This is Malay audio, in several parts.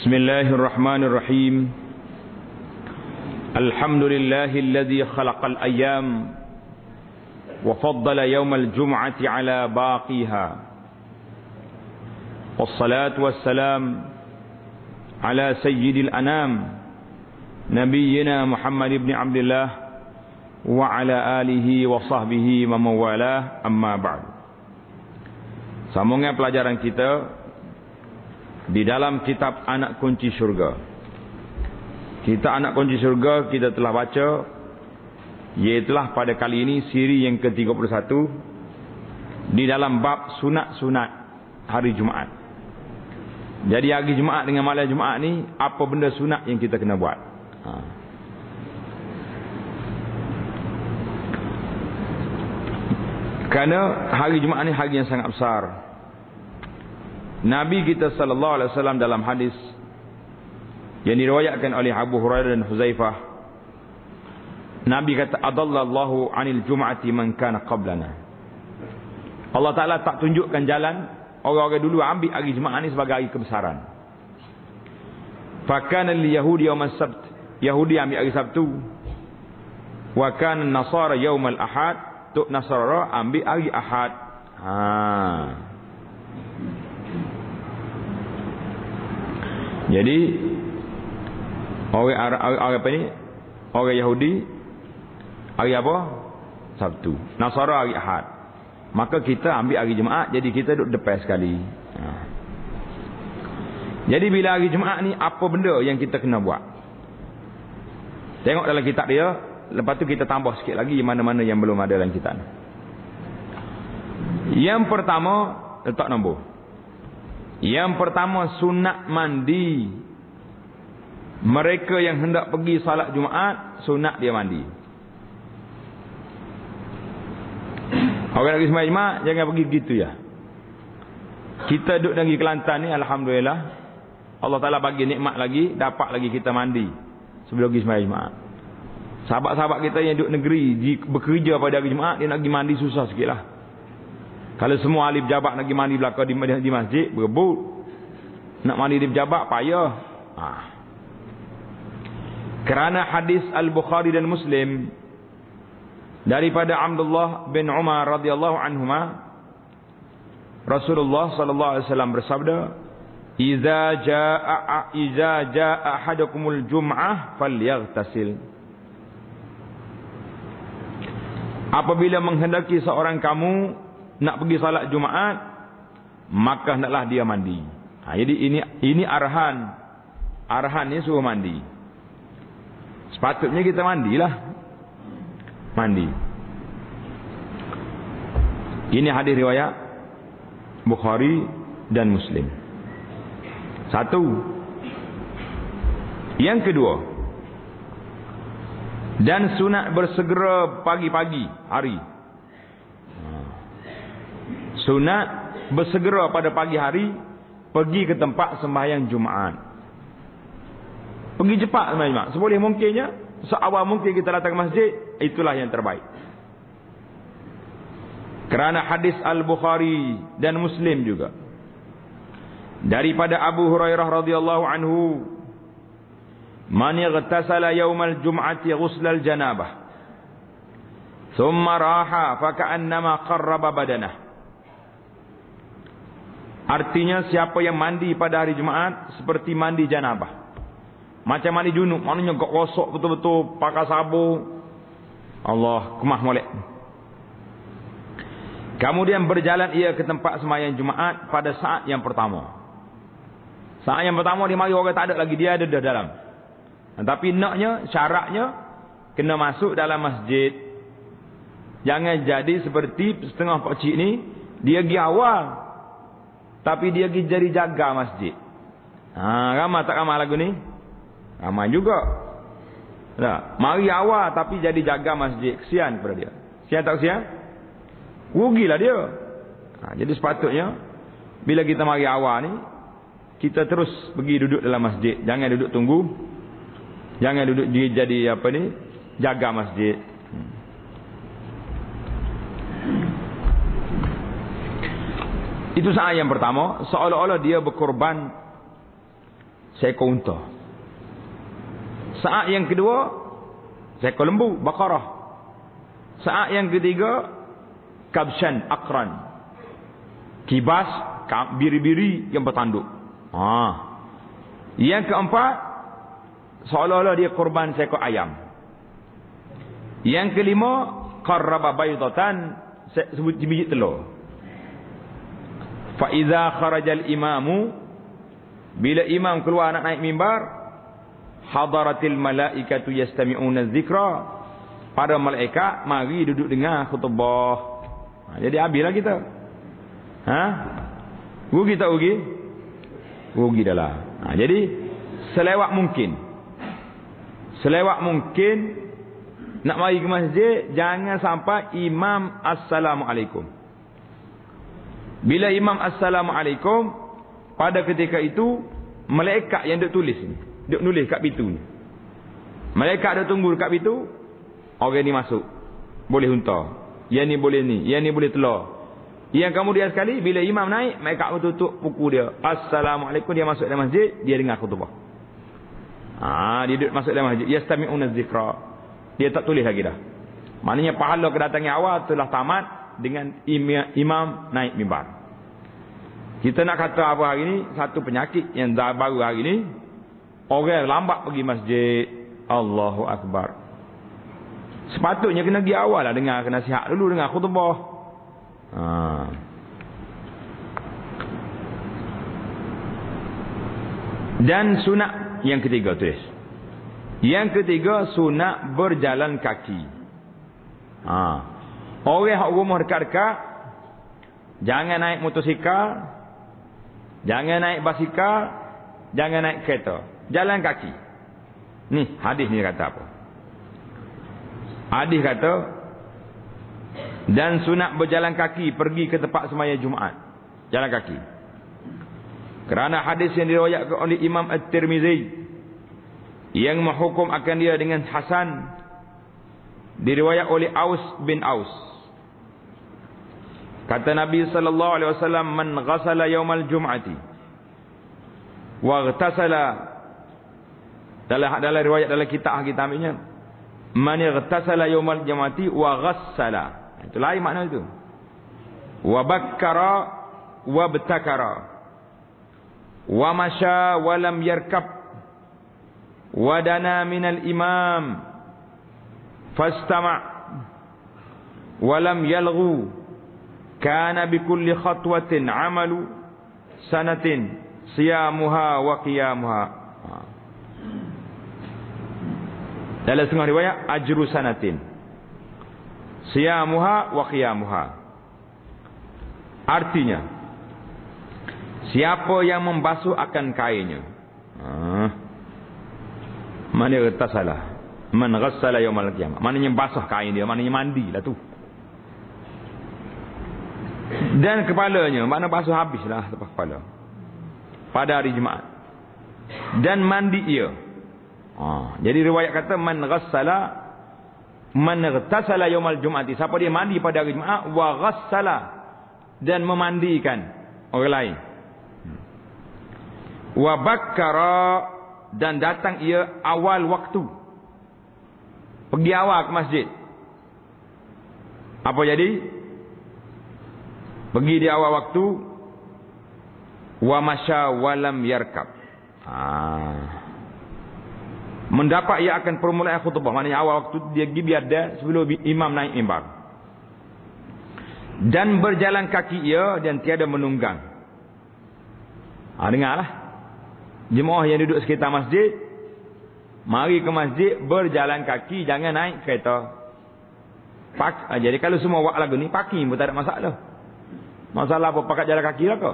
Bismillahirrahmanirrahim. Alhamdulillahilladzi khalaqal ayyam wa faddala yawmal jum'ati ala baqiha. Wassalatu wassalam ala sayyidil anam nabiyyina Muhammad ibn Abdullah wa ala alihi wa sahbihi wa mawalah, amma ba'd. Sambungan pelajaran kita di dalam kitab Anak Kunci Syurga. Kita Anak Kunci Syurga kita telah baca, iaitulah pada kali ini siri yang ke-31 di dalam bab sunat-sunat hari Jumaat. Jadi hari Jumaat dengan malam Jumaat ni, apa benda sunat yang kita kena buat? Kerana hari Jumaat ni hari yang sangat besar. Nabi kita sallallahu alaihi wasallam dalam hadis yang diriwayatkan oleh Abu Hurairah dan Huzaifah, Nabi kata, adallallahu anil jum'ati man kana qablana. Allah Ta'ala tak tunjukkan jalan orang-orang dulu ambil hari Jumaat ni sebagai hari kebesaran. Fakana lil yahudi yawm as-sabt, Yahudi ambil hari Sabtu. Wa kana nasara yawm al-ahad, tuk Nasara ambil hari Ahad. Jadi orang apa ni? Orang Yahudi hari apa? Sabtu. Nasara hari Ahad. Maka kita ambil hari Jumaat, jadi kita duduk depan sekali. Jadi bila hari Jumaat ni, apa benda yang kita kena buat? Tengok dalam kitab dia, lepas tu kita tambah sikit lagi mana-mana yang belum ada dalam kitab. Yang pertama, letak nombor. Yang pertama, sunat mandi. Mereka yang hendak pergi salat Jumaat, sunat dia mandi. Orang nak pergi sembahyang Jumaat, jangan pergi begitu ya. Kita duduk negeri Kelantan ni, alhamdulillah, Allah Ta'ala bagi nikmat lagi, dapat lagi kita mandi sebelum pergi sembahyang Jumaat. Sahabat-sahabat kita yang duduk negeri, bekerja pada hari Jumaat, dia nak pergi mandi susah sikit lah. Kalau semua ahli pejabat nak pergi mandi belakang di masjid, berebut. Nak mandi di pejabat, payah. Kerana hadis Al-Bukhari dan Muslim daripada Abdullah bin Umar radhiyallahu anhuma, Rasulullah sallallahu alaihi wasallam bersabda, "Idza jaa ahadakumul jum'ah falyaghtasil." Apabila menghendaki seorang kamu nak pergi salat Jumaat, maka hendaklah dia mandi. Jadi ini arahan ni suruh mandi. Sepatutnya kita mandilah. Mandi. Ini hadis riwayat Bukhari dan Muslim. Satu. Yang kedua, dan sunat bersegera pagi-pagi hari. Sunat bersegera pada pagi hari pergi ke tempat sembahyang Jumaat. Pergi cepat sembahyang Jumaat. Seboleh mungkinnya, seawal mungkin kita datang ke masjid, itulah yang terbaik. Kerana hadis Al-Bukhari dan Muslim juga daripada Abu Hurairah radhiyallahu anhu, man yaghtasala yawmal jum'ati ghuslal janabah thumma raha fa ka'annama qarraba badanah. Artinya, siapa yang mandi pada hari Jumaat seperti mandi janabah, macam mandi junub, maknanya gosok betul-betul, pakai sabun, Allah kemah molek. Kemudian berjalan ia ke tempat sembahyang Jumaat pada saat yang pertama. Saat yang pertama dia mari orang tak ada lagi, dia ada dah dalam. Tapi naknya, syaratnya kena masuk dalam masjid. Jangan jadi seperti setengah pakcik ni, dia pergi awal tapi dia pergi jadi jaga masjid. Ramai tak ramai lagu ni? Ramai juga. Tak, mari awal tapi jadi jaga masjid. Kesian kepada dia. Kesian tak kesian? Rugilah dia. Jadi sepatutnya bila kita mari awal ni, kita terus pergi duduk dalam masjid. Jangan duduk tunggu. Jangan duduk jadi apa ni, jaga masjid. Itu saat yang pertama, seolah-olah dia berkorban seekor unta. Saat yang kedua, seekor lembu, Baqarah. Saat yang ketiga, kabshan, akran. Kibas, biri-biri yang bertanduk. Yang keempat, seolah-olah dia korban seekor ayam. Yang kelima, qarraba baydatan, sebut biji telur. Fa iza kharajal imamu, bila imam keluar nak naik mimbar, hadaratil malaikatu yastami'una dzikra, para malaikat mari duduk dengar khutbah. Jadi habislah kita. Rugi tak rugi? Rugi dah lah. Jadi selewat mungkin nak mari ke masjid, jangan sampai imam assalamualaikum. Bila imam assalamualaikum, pada ketika itu malaikat yang duk tulis ni, duk nulis kat pintu ni. Malaikat duk tunggu dekat pintu, orang ni masuk, boleh unta. Yang ni boleh ni, yang ni boleh telur. Yang kemudian sekali bila imam naik, malaikat tutup buku dia. Assalamualaikum, dia masuk dalam masjid, dia dengar khutbah. Dia duduk masuk dalam masjid, yastami'una dzikra. Dia tak tulis lagi dah. Maknanya pahala kedatangan awal telah tamat dengan imam naik mimbar. Kita nak kata apa hari ni, satu penyakit yang baru hari ni, orang lambat pergi masjid. Allahu Akbar. Sepatutnya kena pergi awal lah, dengar nasihat dulu, dengar khutbah. Dan sunat yang ketiga tulis. Yang ketiga, sunat berjalan kaki. Orang yang rumah dekat-dekat, jangan naik motosikal, jangan naik basikal, jangan naik kereta, jalan kaki. Ni hadis ni kata apa? Hadis kata, dan sunat berjalan kaki pergi ke tempat sembahyang Jumaat, jalan kaki. Kerana hadis yang diriwayatkan oleh Imam At-Tirmizi yang menghukum akan dia dengan hasan, diriwayat oleh Aus bin Aus. Kata Nabi sallallahu alaihi wasallam, man ghasala yaumal jum'ati wa ightasala, dalam riwayat dalam kitab kita ambilnya, man ightasala yaumal jum'ati wa ghassala. Itu lain makna itu. Wa bakkara wa btakara wa masya wa lam yarkab wadana minal imam fastama' walam yalghu kana bikulli khatwatin amalu sanatin siyamuha wa qiyamuha. Dalam setengah riwayat ajru sanatin siyamuha wa qiyamuha. Artinya, siapa yang membasuh akan kainnya, man ightasala man ghassala yaumal qiyamah, maknanya basah kain dia, maknanya mandilah tu. Dan kepalanya, makna basuh habislah lepas kepala pada hari Jumaat, dan mandi ia. Jadi riwayat kata man ghassala man ightasala yaumal jum'ati, siapa dia mandi pada hari Jumaat, wa ghassala, dan memandikan orang lain, wa bakkara, dan datang ia awal waktu, pergi awal ke masjid. Apa jadi? Pergi di awal waktu. Wa masya walam yarkab, mendapat ia akan permulaan khutbah, maknanya awal waktu dia pergi biar dia sebelum imam naik mimbar. Dan berjalan kaki ia dan tiada menunggang. Dengarlah, jemaah yang duduk sekitar masjid, mari ke masjid berjalan kaki, jangan naik kereta. Jadi kalau semua buat lagu ni, parking pun tak ada masalah. Masalah apa pakai jalan kaki lah ke?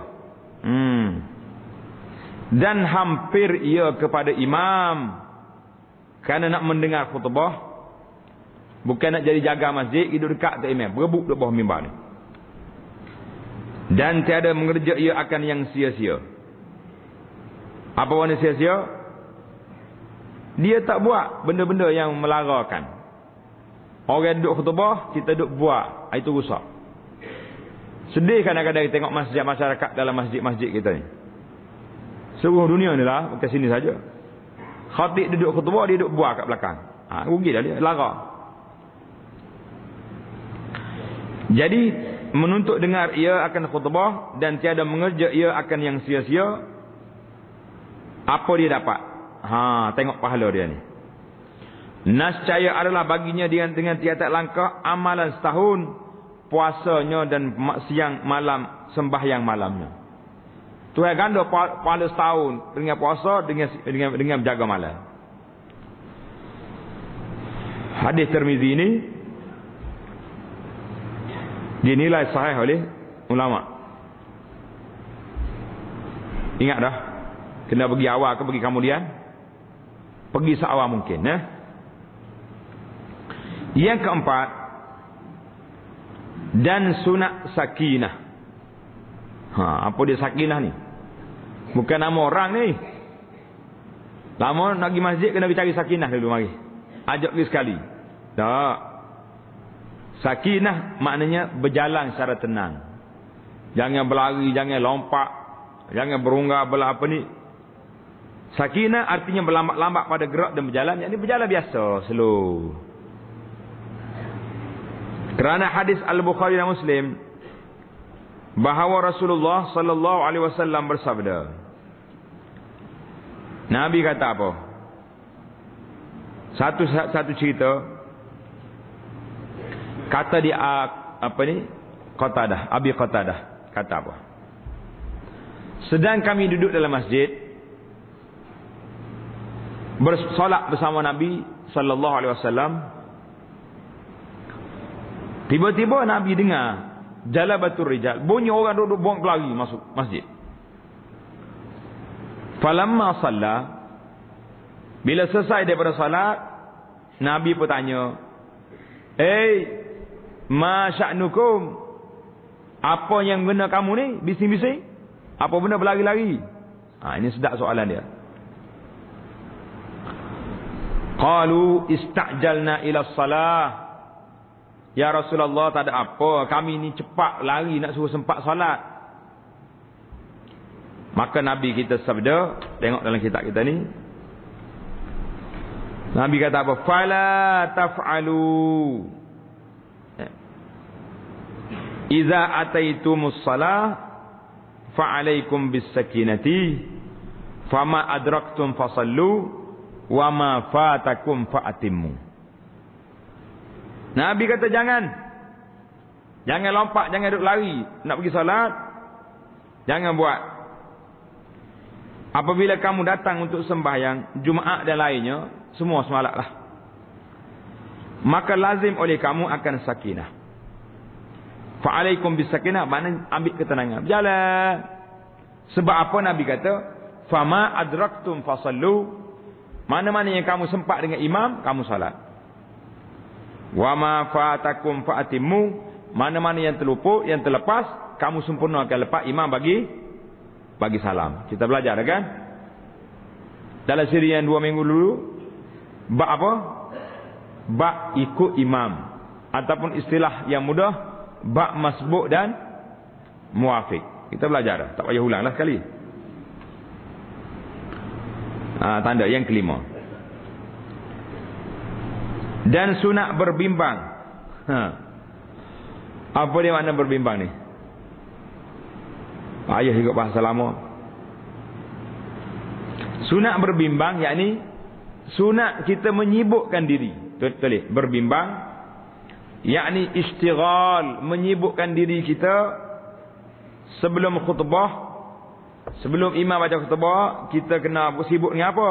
Dan hampir ia kepada imam, kerana nak mendengar khutbah, bukan nak jadi jaga masjid, duduk dekat tak imam, berebut di bawah mimbar ni. Dan tiada mengerja ia akan yang sia-sia. Apa warna sia-sia? Dia tak buat benda-benda yang melarakan. Orang duduk khutbah, kita duduk buat, itu rusak. Sedih kadang-kadang tengok masjid masyarakat dalam masjid-masjid kita ni. Seluruh dunia ni lah, bukan sini saja. Khatib duduk khutbah, dia duduk buah kat belakang. Rugi dah dia, lara. Jadi menuntut dengar ia akan khutbah dan tiada mengerja ia akan yang sia-sia. Apa dia dapat? Tengok pahala dia ni. Nascaya adalah baginya dengan tiap-tiap langkah amalan setahun, puasanya dan siang malam, sembahyang malamnya. Tuhan ganda pahala setahun dengan puasa, dengan menjaga malam. Hadis Tirmizi ini dinilai sahih oleh ulama. Ingat dah, kena pergi awal ke pergi kemudian? Pergi seawal mungkin. Yang keempat, dan sunat sakinah. Apa dia sakinah ni? Bukan nama orang ni. Lama nak pergi masjid kena pergi cari sakinah dulu mari. Ajak pergi sekali. Tak. Sakinah maknanya berjalan secara tenang. Jangan berlari, jangan lompat, jangan berunggah belah apa ni. Sakinah artinya berlambat-lambat pada gerak dan berjalan. Yang ni berjalan biasa, slow. Kerana hadis Al-Bukhari dan Muslim bahawa Rasulullah sallallahu alaihi wasallam bersabda. Nabi kata apa? Satu cerita. Kata dia apa ni? Qatadah, Abi Qatadah kata apa? Sedang kami duduk dalam masjid bersolat bersama Nabi sallallahu alaihi wasallam. Tiba-tiba Nabi dengar jalabatul rijal, bunyi orang duduk buang lari masuk masjid. Falamma salla, bila selesai daripada salat, Nabi bertanya, ma sya'nukum? Apa yang benda kamu ni bising-bising? Apa benda berlari-lari? Ini sedap soalan dia. Qalu ista'jalna ila salah. Ya Rasulullah, tak ada apa, kami ni cepat lari nak suruh sempat salat. Maka Nabi kita sabda, tengok dalam kitab kita ni, Nabi kata apa? Fala taf'alu iza ataitumus salah fa'alaikum bis sakinati fama adraktum fasallu wa ma fatakum fa'atimmu. Nabi kata jangan lompat, jangan duduk lari nak pergi salat. Jangan buat. Apabila kamu datang untuk sembahyang Jumaat dan lainnya, semua semalatlah. Maka lazim oleh kamu akan sakinah. Fa'alaikum bis sakinah, maknanya ambil ketenangan, berjalan. Sebab apa Nabi kata? Fama adraktum fasallu. Mana-mana yang kamu sempat dengan imam, kamu salat. Wa ma fatakum fa'atimmu. Mana-mana yang terluput, yang terlepas, kamu sempurnakan lepas imam bagi salam. Kita belajar kan? Dalam siri yang 2 minggu dulu, bab apa? Bab ikut imam. Ataupun istilah yang mudah, bab masbuk dan muafiq. Kita belajar. Tak payah ulanglah sekali. Tanda yang kelima. Dan sunat berbimbang. Apa dia makna berbimbang ni? Ayah ikut bahasa lama. Sunat berbimbang, yakni sunat kita menyibukkan diri. Tulis berbimbang, yakni istighal, menyibukkan diri kita sebelum khutbah, sebelum imam baca khutbah, kita kena sibuk dengan apa?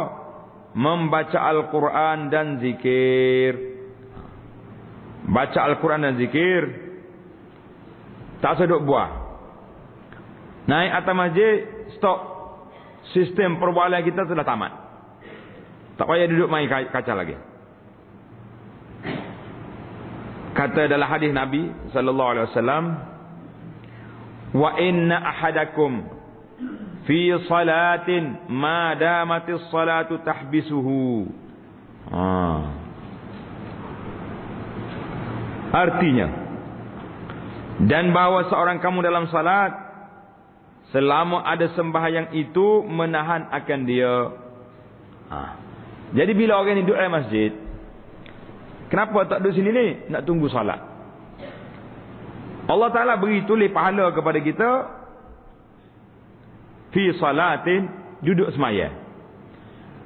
Membaca Al-Quran dan zikir. Baca Al-Quran dan zikir. Tak seduk buah. Naik atas masjid, stop. Sistem perbualan kita sudah tamat. Tak payah duduk main kaca lagi. Kata dalam hadis Nabi sallallahu alaihi wasallam, wa inna ahadakum fi salatin ma damatis salatu tahbisuhu. Artinya, dan bahawa seorang kamu dalam salat selama ada sembahyang itu menahan akan dia. Jadi bila orang ni duduk dalam masjid, kenapa tak duduk sini ni? Nak tunggu solat. Allah Ta'ala beri tulis pahala kepada kita fi salatin, duduk sembahyang.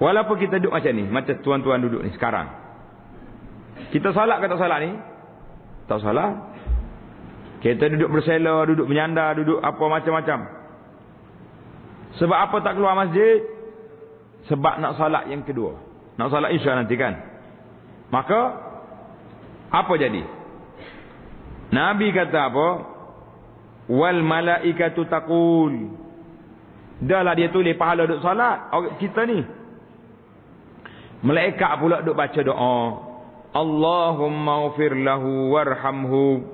Walaupun kita duduk macam ni, macam tuan-tuan duduk ni sekarang. Kita salat ke tak salat ni? Tak salat. Kita duduk bersela, duduk menyandar, duduk apa macam-macam. Sebab apa tak keluar masjid? Sebab nak salat yang kedua. Nak salat Isya nanti kan. Maka apa jadi? Nabi kata apa? Wal malaikatu taqul. Dahlah dia tulis pahala duduk salat. Kita ni. Malaikat pula duduk baca doa. Allahumma ghfir lahu warhamhu.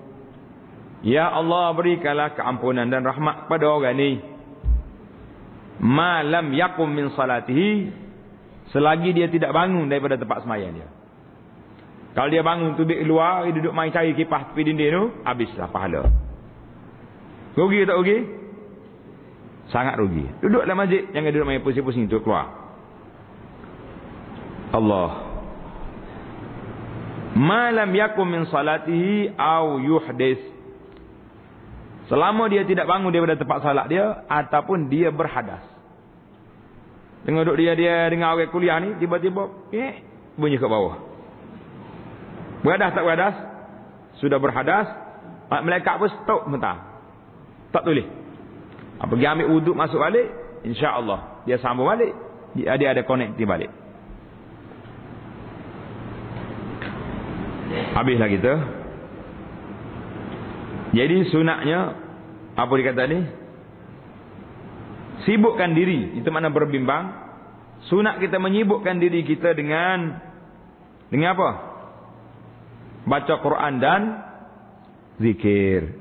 Ya Allah, berikanlah keampunan dan rahmat pada orang ni. Ma lam yakum min salatihi, selagi dia tidak bangun daripada tempat sembahyang dia. Kalau dia bangun tu luar, dia duduk main cari kipas tepi dinding tu, habislah pahala. Rugi tak rugi? Sangat rugi. Duduk dalam masjid, jangan duduk main pusing-pusing tu keluar. Allah. Ma lam yakum min salatihi au yuhdis, selama dia tidak bangun daripada tempat salat dia ataupun dia berhadas. Tengok duduk dia dengar orang kuliah ni, tiba-tiba bunyi kat bawah. Berhadas tak berhadas? Sudah berhadas, malaikat pun stop mentah. Tak tulis. Pergi ambil wuduk masuk balik, insya-Allah dia sambung balik. Dia ada connecting balik. Habislah kita. Jadi sunatnya apa dikata ni? Sibukkan diri. Itu makna berbimbang. Sunat kita menyibukkan diri kita dengan apa? Baca Quran dan zikir.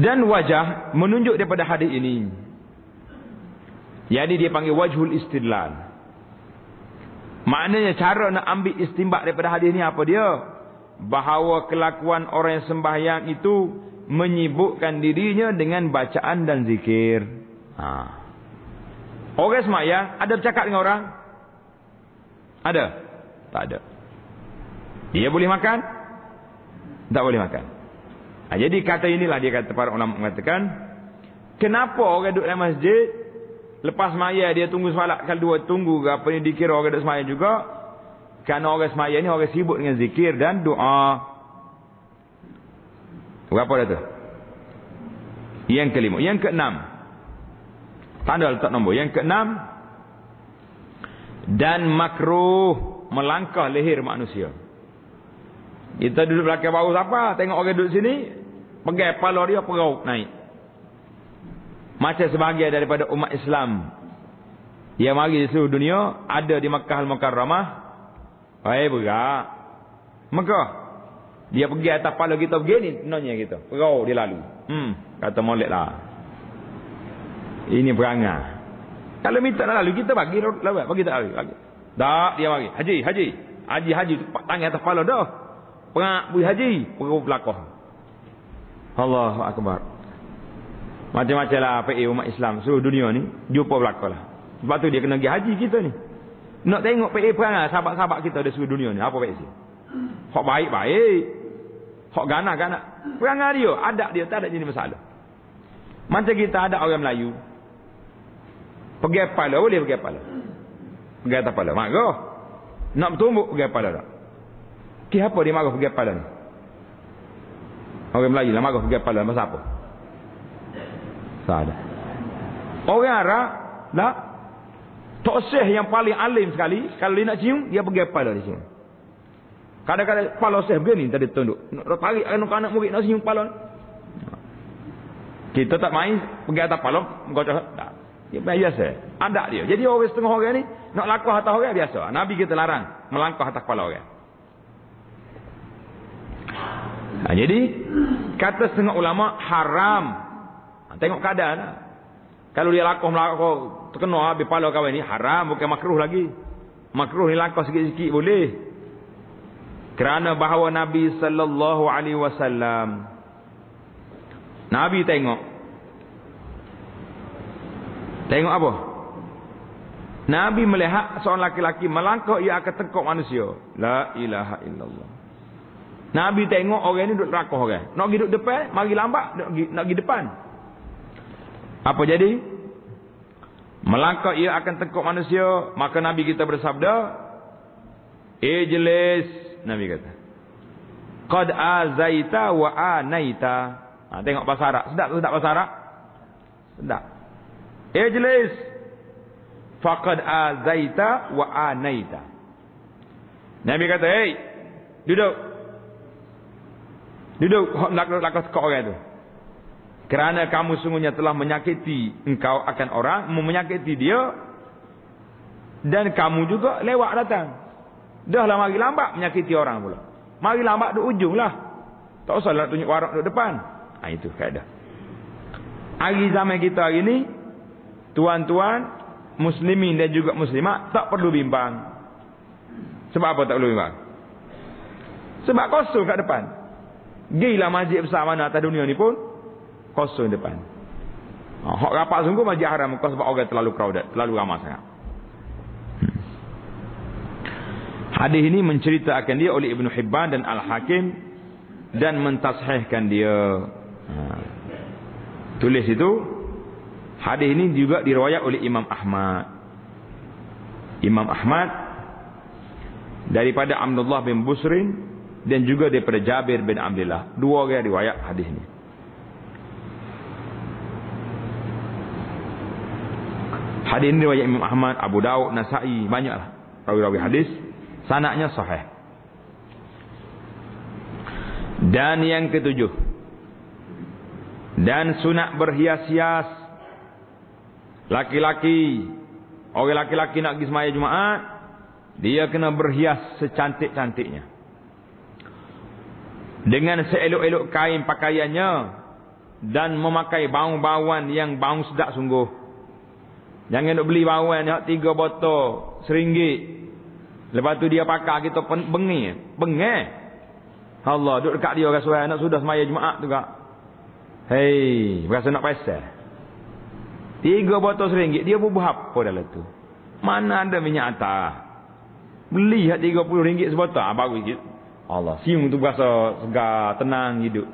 Dan wajah menunjuk daripada hadis ini. Jadi dia panggil wajhul istidlal. Maknanya cara nak ambil istinbat daripada hadis ni apa dia? Bahawa kelakuan orang yang sembahyang itu menyibukkan dirinya dengan bacaan dan zikir. Orang sembahyang ada bercakap dengan orang? Ada? Tak ada. Dia boleh makan? Tak boleh makan. Jadi kata inilah dia kata, para ulama mengatakan, kenapa orang duduk dalam masjid, lepas sembahyang dia tunggu solat kali dua, tunggu ke apa ni, dikira orang duduk sembahyang juga. Kerana orang sembahyang ni orang sibuk dengan zikir dan doa. Berapa dah tu? Yang kelima. Yang keenam. Tanda letak nombor. Yang keenam. Dan makruh melangkah leher manusia. Kita duduk belakang baru siapa? Tengok orang duduk sini, pegang kepala dia, perut naik. Macam sebahagian daripada umat Islam yang mari di seluruh dunia, ada di Makkah Al-Mukarramah, berak Mekah, dia pergi atas kepala kita begini, nanya kita, perut dia lalu. Kata molek lah, ini perangai. Kalau minta nak lalu, kita bagi lalu, bagi tak lalu. Tak, dia mari, haji tangan atas kepala dah, perak bui haji, perut belakang. Allahu Akbar. Macam-macam lah PA umat Islam seluruh dunia ni jumpa belakang lah. Sebab tu dia kena pergi haji kita ni. Nak tengok PA perangai sahabat-sahabat kita di seluruh dunia ni. Apa PA sih? Hak baik-baik. Hak ganak-ganak. Perangai dia, adat dia tak ada jadi masalah. Macam kita ada orang Melayu. Pergi kepala, boleh pergi kepala. Pergi atas kepala. Marah. Nak bertumbuk pergi kepala tak? Apa dia marah pergi kepala ni? Orang Melayu lah marah pergi kepala. Masa apa? Tak ada. Orang Arab lah, tokseh yang paling alim sekali, kalau dia nak cium, dia pergi kepala dia cium. Kadang-kadang kepala seh begini tadi tunduk. Nak tarik anak-anak murid nak cium kepala. Kita tak main pergi atas kepala, gocok tak. Dia biasa. Ada dia. Jadi orang setengah orang ni nak langkah atas orang biasa. Nabi kita larang melangkah atas kepala orang. Jadi kata setengah ulama haram. Tengok keadaan. Kalau dia langkah terkena habis kepala kawan ni, haram, bukan makruh lagi. Makruh ni langkah sikit-sikit boleh. Kerana bahawa Nabi sallallahu alaihi wasallam Nabi tengok. Tengok apa? Nabi melihat seorang laki-laki melangkah, ia akan tekuk manusia. La ilaha illallah. Nabi tengok orang ni duduk rakah orang. Nak pergi duduk depan, mari lambat, nak pergi depan. Apa jadi? Melangkah ia akan tekuk manusia. Maka Nabi kita bersabda, ijlis, Nabi kata, qad azaita wa anaita. Tengok bahasa Arab. Sedap tu, sedap bahasa Arab? Sedap. Ijlis, faqad azaita wa anaita. Nabi kata, hey, duduk. Duduk, lakukan tekuk orang tu. Kerana kamu sungguhnya telah menyakiti engkau akan orang, menyakiti dia, dan kamu juga lewat datang. Dah lah mari lambat menyakiti orang pula. Mari lambat duduk ujung lah. Tak usah nak tunjuk warak duduk depan. Itu kaedah. Hari zaman kita hari ni, tuan-tuan, muslimin dan juga muslimat tak perlu bimbang. Sebab apa tak perlu bimbang? Sebab kosong kat depan. Gilah masjid besar mana atas dunia ni pun kosong depan. Hak rapat sungguh masjid haram kau sebab orang terlalu crowded, terlalu ramai sangat. Hadis ini menceritakan dia oleh Ibnu Hibban dan Al-Hakim dan mentasihkan dia. Tulis itu. Hadis ini juga diriwayat oleh Imam Ahmad. Imam Ahmad daripada Abdullah bin Busrin dan juga daripada Jabir bin Abdullah. Dua orang riwayat hadis ini. Hadis ini riwayat Imam Ahmad, Abu Daud, Nasa'i, banyaklah rawi-rawi hadis. Sanadnya sahih. Dan yang ketujuh, dan sunat berhias-hias laki-laki. Orang laki-laki nak pergi sembahyang Jumaat, dia kena berhias secantik-cantiknya. Dengan seelok-elok kain pakaiannya dan memakai bau-bauan yang bau sedap sungguh. Jangan nak beli bauan yang 3 botol RM1. Lepas tu dia pakai kita bengih. Allah, duduk dekat dia orang nak sudah sembahyang Jumaat juga. Hei, berasa nak pasal. 3 botol RM1 dia bubuh apa dalam tu? Mana ada minyak atas? Beli RM30 sebotol, bagus sikit. Allah, siung tu berasa segar, tenang hidup.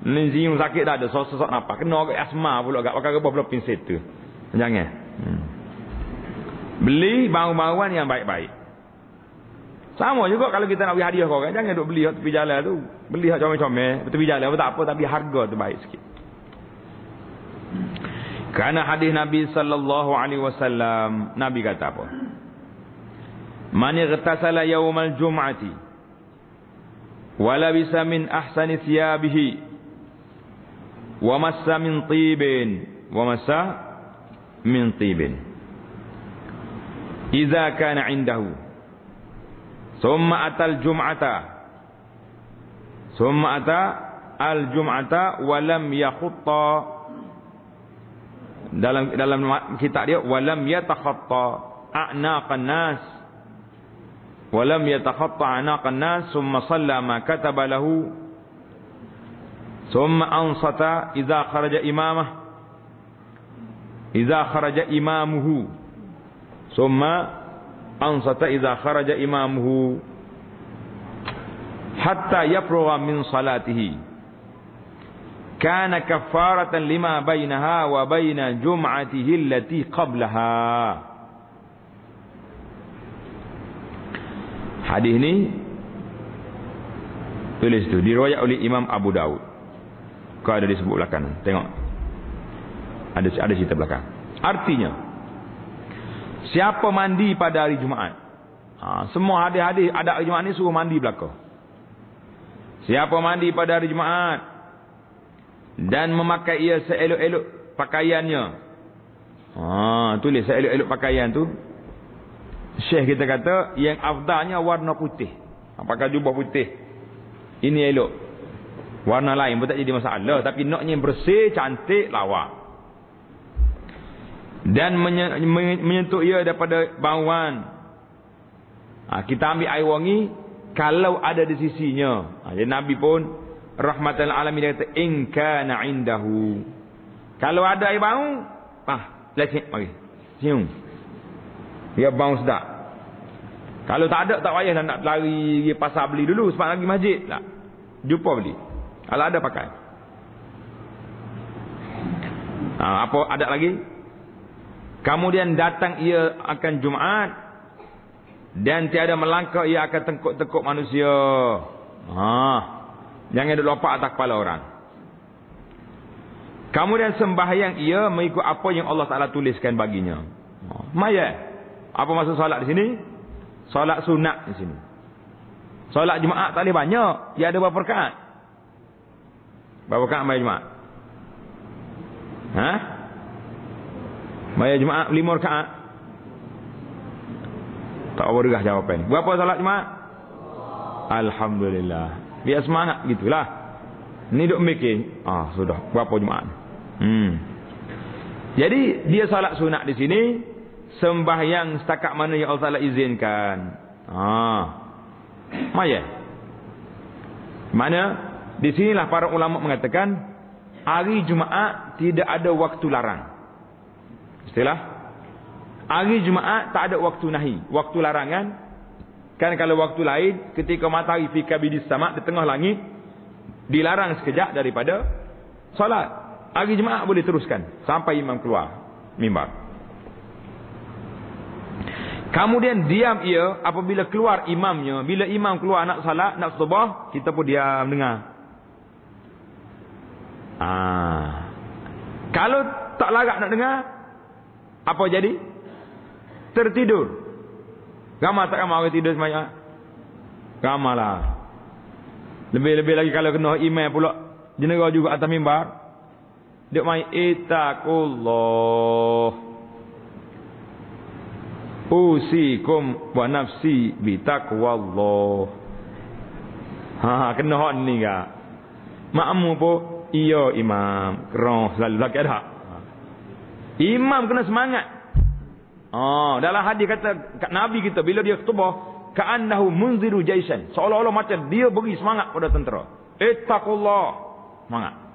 Ni siung sakit dah ada, sosok nafas. Kena ke asma pula, agak pakai rebah pelopin situ. Jangan. Beli bau-bauan yang baik-baik. Sama juga kalau kita nak beli hadiah kau kan, jangan duk beli tepi jalan tu. Beli hak comel-comel, tepi jalan tak apa, tapi harga tu baik sikit. Kerana hadis Nabi sallallahu alaihi wasallam, Nabi kata apa? Man igtasala yaumal jum'ati wa labisa min ahsani thiyabihi wa massa min tibin idza kana indahu thumma ata al-jum'ata wa lam yakhutta, dalam kitab dia walam yatakhatta a'naqan nas walam yatakhatta a'naqan nas thumma salla ma kataba lahu thumma ansata idza kharaja imamuhu thumma ansata idza kharaja imamuhu hatta yafrugha min salatihi kana kafaratan lima bainaha wa baina jum'atihi allati qablaha. Hadis ini tulis tu diriwayat oleh Imam Abu Daud. Kau ada disebut belakang. Tengok. Ada cerita belakang. Artinya siapa mandi pada hari Jumaat? Semua hadis-hadis ada hari Jumaat ni suruh mandi belakang. Siapa mandi pada hari Jumaat dan memakai ia seelok-elok pakaiannya. Tulis seelok-elok pakaian tu. Syekh kita kata yang afdalnya warna putih. Pakai jubah putih. Ini elok. Warna lain pun tak jadi masalah, tapi naknya bersih, cantik, lawa. Dan menyentuh ia daripada bauan. Kita ambil air wangi kalau ada di sisinya. Jadi Nabi pun rahmatan alamin, dia kata in kana indahu. Kalau ada air bau, lecek mari. Cium. Dia bau sedap. Kalau tak ada, tak payah nak lari pergi pasar beli dulu sebab lagi masjid lah. Jumpa beli. Kalau ada pakai. Apa ada lagi? Kemudian datang ia akan Jumaat dan tiada melangkah ia akan tengkuk-tengkuk manusia. Jangan duduk lompat atas kepala orang. Kemudian sembahyang ia mengikut apa yang Allah Ta'ala tuliskan baginya. Maya. Apa maksud solat di sini? Solat sunat di sini. Solat Jumaat tak boleh banyak. Dia ada berapa rakaat? Berapa rakaat maya Jumaat? Maya Jumaat 5 rakaat. Tak bergah jawapan. Berapa solat Jumaat? Alhamdulillah. Biar semangat gitulah. Ni duk mikir. Sudah. Berapa Jumaat? Jadi dia solat sunat di sini, sembahyang setakat mana yang Allah Taala izinkan. Maya. Mana? Di sinilah para ulama mengatakan hari Jumaat tidak ada waktu larang. Istilah hari Jumaat tak ada waktu nahi, waktu larangan. Kan kalau waktu lain ketika matahari fi kabidis sama, di tengah langit, dilarang sekejap daripada solat. Hari Jumaat boleh teruskan sampai imam keluar mimbar. Kemudian diam ia apabila keluar imamnya. Bila imam keluar nak salat, nak khutbah, kita pun diam dengar. Kalau tak larat nak dengar, apa jadi? Tertidur. Ramai tak ramai orang tidur sebanyak? Ramai lah. Lebih-lebih lagi kalau kena imam pula jenera juga atas mimbar. Dia main ittaqullah. Usikum wa nafsi bitaqwallah. Kena hak ni gak. Makmu pun iya imam. Kerong selalu lagi ada. Imam kena semangat. Dalam hadis kata Nabi kita bila dia khutbah, ka'annahu munziru jaisan. Seolah-olah macam dia beri semangat pada tentera. Ittaqullah. Semangat.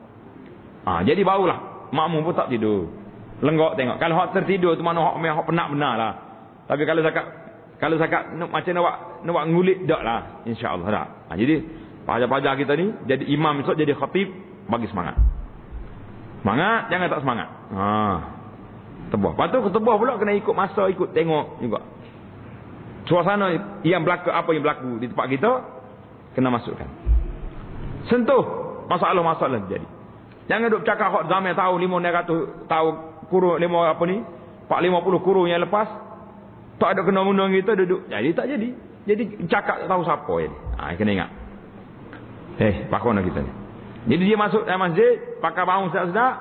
Jadi barulah makmum pun tak tidur. Lenggok tengok. Kalau hak tertidur tu mana hak penat benar lah. Tapi kalau zakat macam nak ngulit dak lah, insya-Allah dak. Jadi pelajar-pelajar kita ni jadi imam esok, jadi khatib, bagi semangat. Semangat, jangan tak semangat. Tebah. Lepas tu ketebah pula kena ikut masa, ikut tengok juga. Suasana yang berlaku, apa yang berlaku di tempat kita kena masukkan. Sentuh masalah-masalah jadi. Jangan duk cakap hak zaman tahun 500 tahun kurun 5 apa ni? 450 kurun yang lepas. Tak ada kena-mena kita duduk. Jadi tak jadi. Jadi cakap tak tahu siapa jadi. Kena ingat. Pakona kita ni. Jadi dia masuk dalam masjid, pakai bau sedap-sedap,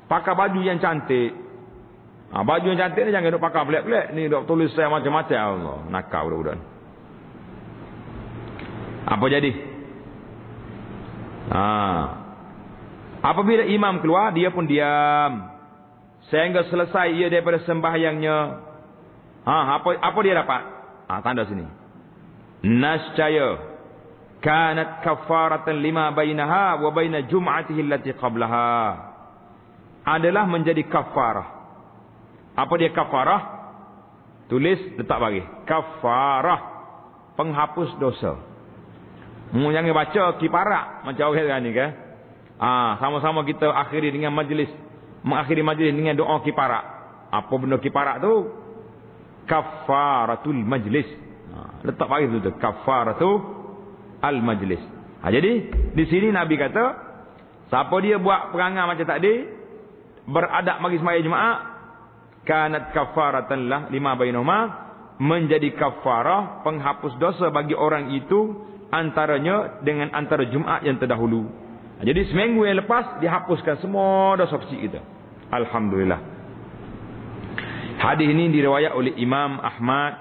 pakai baju yang cantik. Baju yang cantik ni jangan duk pakai pelik-pelik. Ni duk tulis saya macam-macam. Allah, nakal budak-budak. Apa jadi? Apabila imam keluar, dia pun diam sehingga selesai ia daripada sembahyangnya. Apa dia dapat? Tanda sini. Nascaya kanat kafaratan lima bainaha wa baina jum'atihi allati qablaha. Adalah menjadi kafarah. Apa dia kafarah? Tulis, letak bagi. Kafarah, penghapus dosa. Jangan baca kiparat macam orang ni kan. Sama-sama kita akhiri dengan majlis, mengakhiri majlis dengan doa kiparat. Apa benda kiparat tu? Kafaratul majlis. Letak bagi tu kafaratul al majlis. Jadi di sini Nabi kata, siapa dia buat perangai macam tadi, beradab bagi sembahyang Jumaat, kanat kafaratan lah lima bainahuma, menjadi kafarah, penghapus dosa bagi orang itu antaranya dengan antara Jumaat yang terdahulu. Jadi seminggu yang lepas dihapuskan semua dosa kecil kita. Alhamdulillah. Hadis ini diriwayat oleh Imam Ahmad,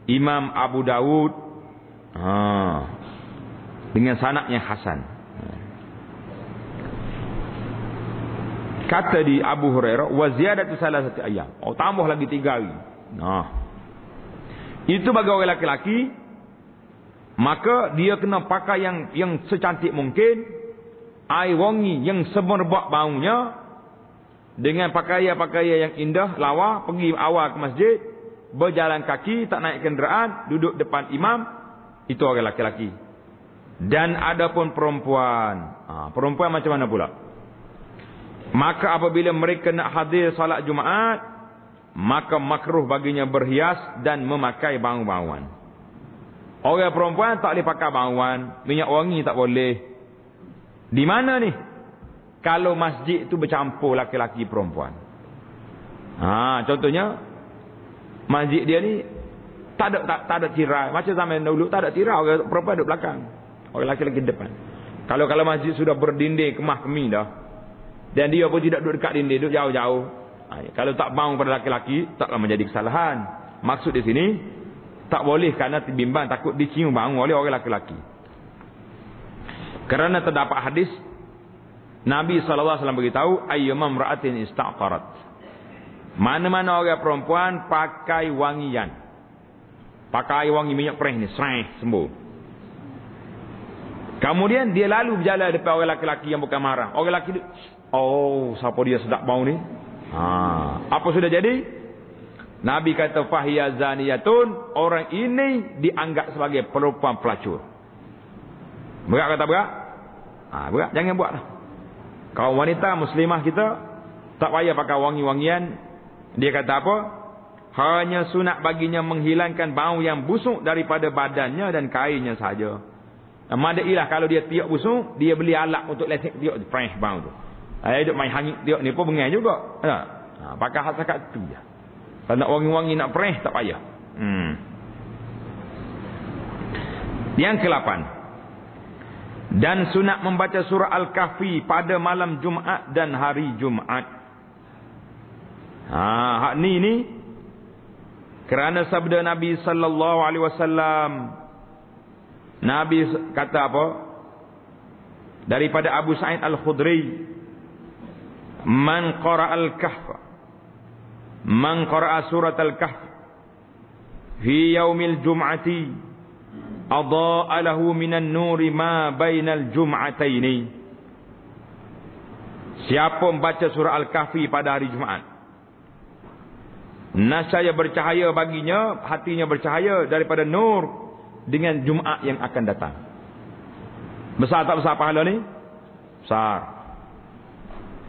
Imam Abu Dawud, dengan sanad yang hasan. Kata di Abu Hurairah, wa ziyadatu salasati ayyam. Tambah lagi 3 hari. Itu bagi orang lelaki maka dia kena pakai yang secantik mungkin, air wangi yang semerbak baunya, dengan pakaian-pakaian yang indah, lawa, pergi awal ke masjid, berjalan kaki, tak naik kenderaan, duduk depan imam, itu orang laki-laki. Dan adapun perempuan, perempuan macam mana pula? Maka apabila mereka nak hadir salat Jumaat, maka makruh baginya berhias dan memakai bau-bauan. Orang perempuan tak boleh pakai bauan, minyak wangi tak boleh. Di mana ni? Kalau masjid tu bercampur laki-laki perempuan. Contohnya masjid dia ni tak ada tirai. Macam zaman dulu tak ada tirai, orang perempuan duduk belakang, orang laki-laki depan. Kalau masjid sudah berdinding kemah-kemi dah, dan dia pun tidak duduk dekat dinding, duduk jauh-jauh, kalau tak bau pada laki-laki, taklah menjadi kesalahan. Maksud di sini tak boleh kerana bimbang takut dicium bau oleh orang laki-laki. Kerana terdapat hadis Nabi SAW beritahu, ayyuma imra'atin istaqarat, mana-mana orang perempuan pakai wangian, pakai wangi minyak perih ni, sembuh. Kemudian dia lalu berjalan depan orang laki-laki yang bukan marah. Orang lelaki dia, siapa dia sedap bau ni? Apa sudah jadi? Nabi kata fahiya zaniyatun, orang ini dianggap sebagai perempuan pelacur. Berat kata berat? Berat, jangan buat lah. Kalau wanita muslimah kita tak payah pakai wangi-wangian. Dia kata apa? Hanya sunat baginya menghilangkan bau yang busuk daripada badannya dan kainnya saja. Madailah kalau dia tiup busuk, dia beli alat untuk letak tiup fresh bau tu. Duk main hangit tiup ni pun bengai juga. Pakai hak sakat tu je. Kalau nak wangi-wangi nak fresh tak payah. Yang ke-8. Dan sunat membaca surah Al-Kahfi pada malam Jumaat dan hari Jumaat. Hak ni kerana sabda Nabi sallallahu alaihi wasallam. Nabi kata apa? Daripada Abu Sa'id Al-Khudri, man qara'a surat Al-Kahf fi yaumil jum'ati adha'a lahu minan nuri ma bainal jum'ataini. Siapa membaca surah Al-Kahfi pada hari Jumaat, nascaya bercahaya baginya, hatinya bercahaya daripada nur dengan Jumaat yang akan datang. Besar tak besar pahala ni? Besar.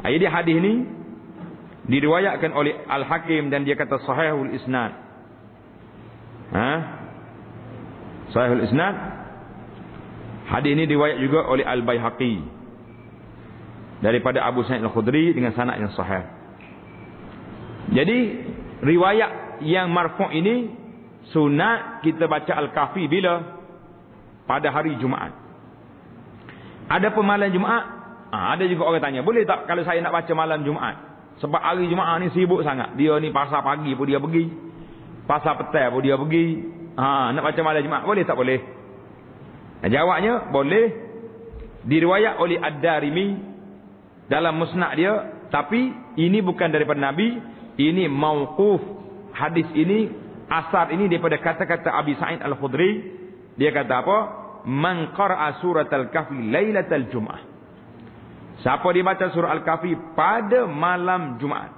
Jadi hadis ni diriwayatkan oleh Al-Hakim dan dia kata sahihul isnad. Sahihul isnad. Hadis ini riwayat juga oleh Al-Baihaqi daripada Abu Sa'id Al-Khudri dengan sanad yang sahih. Jadi riwayat yang marfu' ini sunat kita baca Al-Kahfi bila? Pada hari Jumaat. Ada pun malam Jumaat, ada juga orang tanya, boleh tak kalau saya nak baca malam Jumaat? Sebab hari Jumaat ni sibuk sangat. Dia ni pasar pagi pun dia pergi, pasar petang pun dia pergi. Nak baca malam Jumaat, boleh tak boleh? Jawabnya, boleh. Diriwayat oleh Ad-Darimi dalam musnad dia, tapi ini bukan daripada Nabi, ini mauquf. Hadis ini, asar ini daripada kata-kata Abi Sa'id Al-Khudri. Dia kata apa? Man qara'a surat Al-Kahfi lailatal Jum'ah. Siapa dibaca surah Al-Kahfi pada malam Jumaat.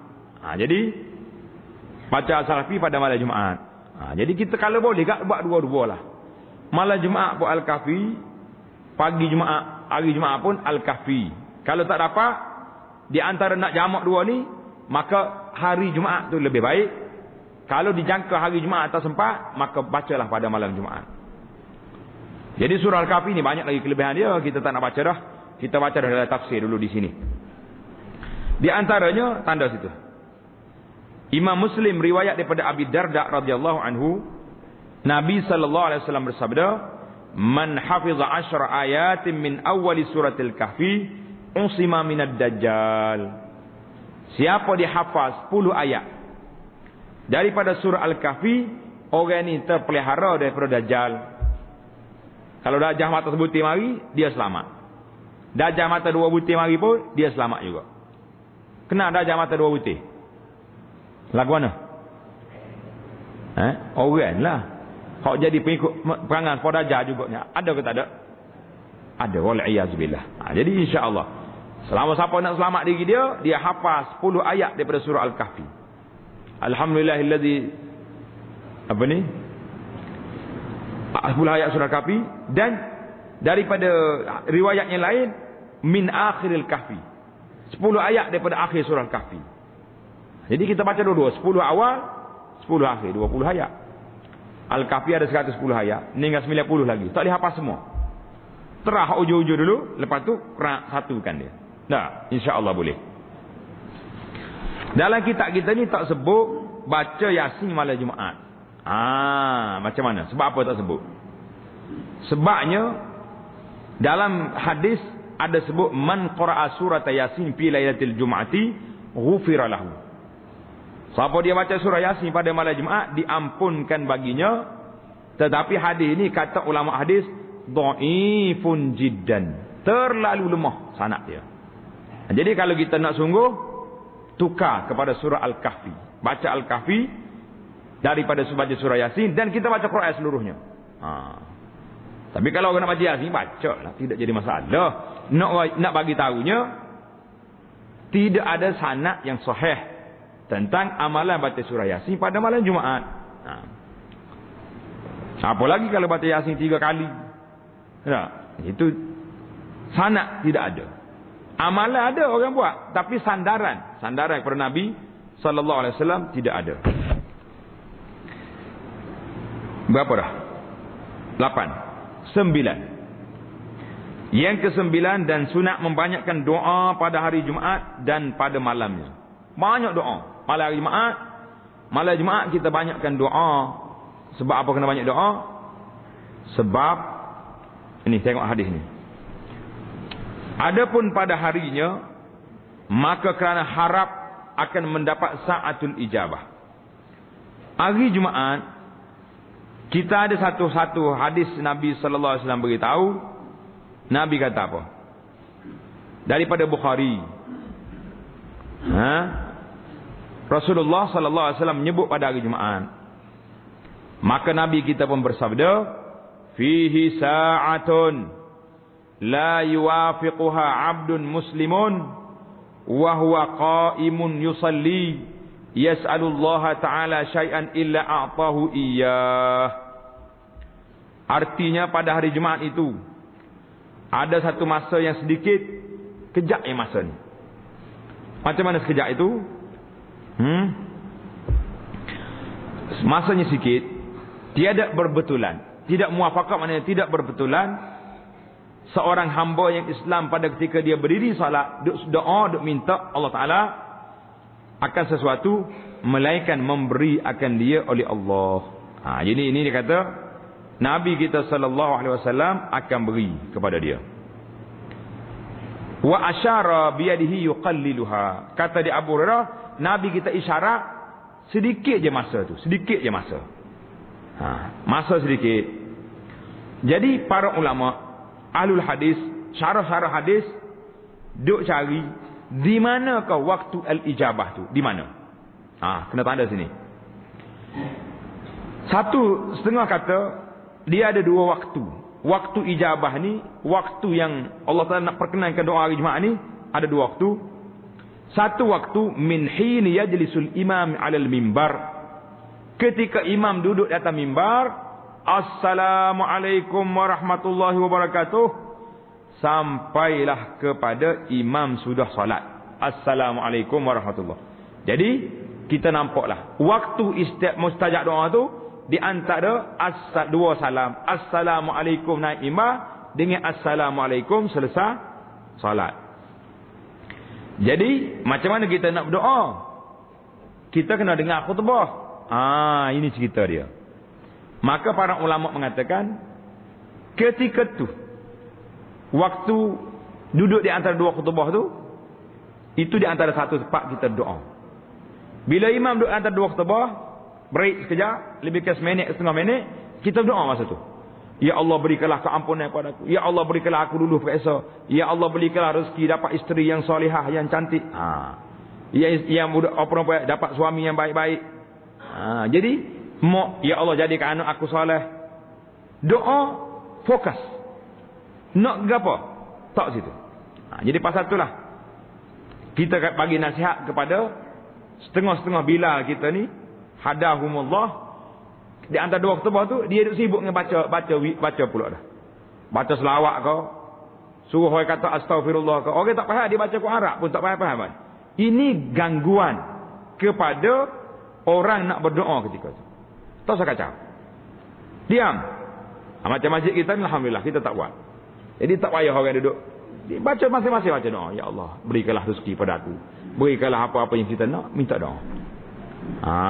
Jadi baca Al-Kahfi pada malam Jumaat. Jadi kita kalau boleh buat dua-dua lah. Malam Jumaat buat Al-Kahfi, pagi Jumaat, hari Jumaat pun Al-Kahfi. Kalau tak dapat, di antara nak jamak dua ni, maka hari Jumaat tu lebih baik. Kalau dijangka hari Jumaat tak sempat, maka bacalah pada malam Jumaat. Jadi surah Al-Kahfi ni banyak lagi kelebihan dia, kita tak nak baca dah. Kita baca dalam tafsir dulu di sini. Di antaranya tanda situ. Imam Muslim riwayat daripada Abi Darda radhiyallahu anhu, Nabi sallallahu alaihi wasallam bersabda, "Man hafiza 10 ayatin min awwali suratil Kahfi, usima minad dajjal." Siapa dihafaz 10 ayat daripada surah Al-Kahfi, orang ni terpelihara daripada dajjal. Kalau dajjal mata sebutir mari, dia selamat. Dajjal mata 2 butir mari pun, dia selamat juga. Kena dajjal mata 2 butir. Lagu mana? Orang lah. Hak jadi pengikut perangan Podajar juga ni. Ada ke tak ada? Ada, wal iyazbillah. Jadi insya-Allah selama siapa nak selamat diri dia hafaz 10 ayat daripada surah Al-Kahfi. Alhamdulillahillazi apa ni? 10 ayat surah Al-Kahfi, dan daripada riwayat yang lain min akhiril kahfi. 10 ayat daripada akhir surah Al-Kahfi. Jadi kita baca dua-dua, 10 awal, 10 akhir, 20 ayat. Al-Kahfi ada 110 ayat, tinggal 90 lagi. Tak boleh hafaz semua. Terah ujung-ujung dulu, lepas tu satukan dia. Nah, insya-Allah boleh. Dalam kitab kita ni tak sebut baca Yasin malam Jumaat. Macam mana? Sebab apa tak sebut? Sebabnya dalam hadis ada sebut man qara'a surata Yasin fi lailatul jum'ati ghufira lahu. Siapa dia baca surah Yasin pada malam Jumaat diampunkan baginya. Tetapi hadis ini kata ulama hadis dhaifun jiddan. Terlalu lemah sanad dia. Jadi kalau kita nak sungguh, tukar kepada surah Al-Kahfi. Baca Al-Kahfi daripada baca surah Yasin, dan kita baca Quran seluruhnya. Tapi kalau orang nak baca Yasin, baca lah, tidak jadi masalah. Nak bagi tahunya, tidak ada sanad yang sahih tentang amalan baca surah Yasin pada malam Jumaat. Apa lagi kalau baca Yasin 3 kali? Itu sanad tidak ada. Amalan ada orang buat, tapi sandaran kepada Nabi sallallahu alaihi wasallam tidak ada. Berapa dah? 8. 9. Yang ke-9, dan sunat membanyakkan doa pada hari Jumaat dan pada malamnya. Banyak doa. Malam hari Jumaat, malam Jumaat kita banyakkan doa. Sebab apa kena banyak doa? Sebab ini, tengok hadis ni. Adapun pada harinya, maka kerana harap akan mendapat sa'atul ijabah. Hari Jumaat, kita ada satu hadis Nabi sallallahu alaihi wasallam beritahu. Nabi kata apa? Daripada Bukhari. Rasulullah sallallahu alaihi wasallam menyebut pada hari Jumaat. Maka Nabi kita pun bersabda, fihi sa'atun la yuwafiquha 'abdun muslimun wa huwa qa'imun yusalli yas'alullaha ta'ala syai'an illa a'tahu iyyah. Artinya pada hari Jumaat itu ada satu masa yang sedikit, kejap yang masa ni. Macam mana sekejap itu? Masanya sikit, tiada berbetulan. Tidak muwafaqah maknanya tidak berbetulan. Seorang hamba yang Islam pada ketika dia berdiri salat, doa, minta Allah Ta'ala akan sesuatu, melainkan memberi akan dia oleh Allah. Jadi ini dia kata Nabi kita sallallahu alaihi wasallam akan beri kepada dia. Wa asyara biyadihi yuqalliluha. Kata di Abu Hurairah, Nabi kita isyarat sedikit je masa tu, sedikit je masa. Masa sedikit. Jadi para ulama ahlul hadis, syarah-syarah hadis duk cari di manakah waktu al-ijabah tu, di mana? Kena tanda sini. Satu setengah kata dia ada 2 waktu. Waktu ijabah ni, waktu yang Allah Taala nak perkenankan doa hari Jumaat ni, ada 2 waktu. Satu waktu min hin yajlisul imam 'alal mimbar. Ketika imam duduk di atas mimbar, Assalamualaikum warahmatullahi wabarakatuh, sampailah kepada imam sudah salat. Assalamualaikum warahmatullahi. Jadi kita nampaklah waktu mustajab doa tu di antara 2 salam. Assalamualaikum naik imam dengan assalamualaikum selesai salat. Jadi macam mana kita nak berdoa? Kita kena dengar khutbah. Ini cerita dia. Maka para ulama mengatakan ketika tu waktu duduk di antara 2 khutbah tu, itu di antara satu tempat kita doa. Bila imam duduk antara 2 khutbah, break sekejap, lebih ke seminit, setengah minit, kita doa masa tu. Ya Allah berikanlah keampunan kepada aku. Ya Allah berikanlah aku dulu periksa. Ya Allah berikanlah rezeki dapat isteri yang solehah, yang cantik. Yang perempuan dapat suami yang baik-baik. Jadi ya Allah jadikan anak aku soleh. Doa fokus. Nak gapo? Tak situ. Jadi pasal itulah kita bagi nasihat kepada setengah-setengah Bilal kita ni, hadahumullah, di antara dua khutbah tu dia duduk sibuk dengan baca pula dah. Baca selawat kau, suruh orang kata astagfirullah kau. Orang tak faham, dia baca Quran Arab pun tak faham. Ini gangguan kepada orang nak berdoa ketika tu. Tak usah kacau. Diam. Macam masjid kita ni alhamdulillah kita tak buat. Jadi tak payah orang duduk. Dia baca masing-masing baca doa. Ya Allah, berikanlah rezeki pada aku. Berikanlah apa-apa yang kita nak, minta doa.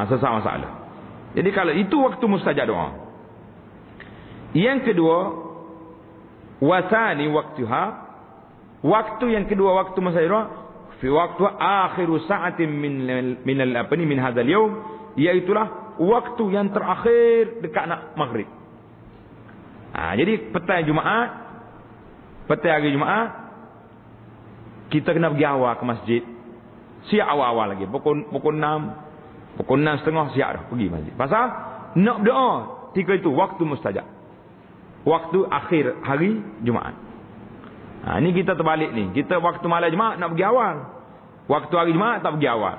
Selesai masalah. Jadi kalau itu waktu mustajab doa. Yang kedua, wasani waktuha, waktu yang kedua waktu mustajab doa, fi waktu akhiru sa'atin min hadzal yaum, iaitulah waktu yang terakhir dekat nak maghrib. Jadi petang Jumaat, petang hari Jumaat, kita kena pergi awal ke masjid. Siap awal-awal lagi. Pukul 6, pukul 6.30 siap dah pergi masjid. Pasal nak berdoa ketika itu waktu mustajab. Waktu akhir hari Jumaat. Ini kita terbalik ni. Kita waktu malam Jumaat nak pergi awal. Waktu hari Jumaat tak pergi awal.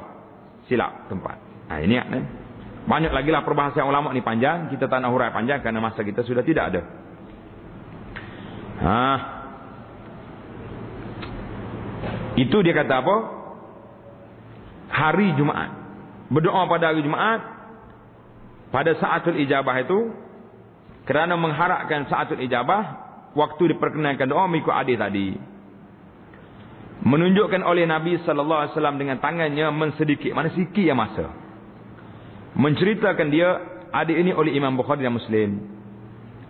Silap tempat. Ini ni. Banyak lagi lah perbahasan ulama ni panjang. Kita tak nak hurai panjang kerana masa kita sudah tidak ada. Itu dia kata apa? Hari Jumaat. Berdoa pada hari Jumaat pada saatul ijabah itu, kerana mengharapkan saatul ijabah, waktu diperkenankan doa mengikut hadis tadi. Menunjukkan oleh Nabi sallallahu alaihi wasallam dengan tangannya mensedikit, mana sikit yang masa. Menceritakan dia hadis ini oleh Imam Bukhari dan Muslim.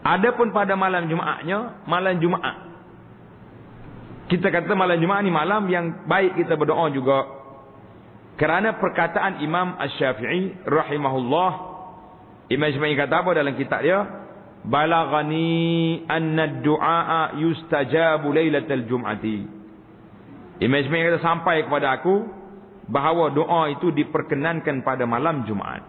Adapun pada malam Jumaatnya, malam Jumaat, kita kata malam Jumaat ni malam yang baik kita berdoa juga. Kerana perkataan Imam Asy-Syafi'i rahimahullah, Imam Syafi'i kata apa dalam kitab dia? Balaghani anna ad-du'a yustajabu lailatal jum'ati. Imam Syafi'i kata sampai kepada aku bahawa doa itu diperkenankan pada malam Jumaat.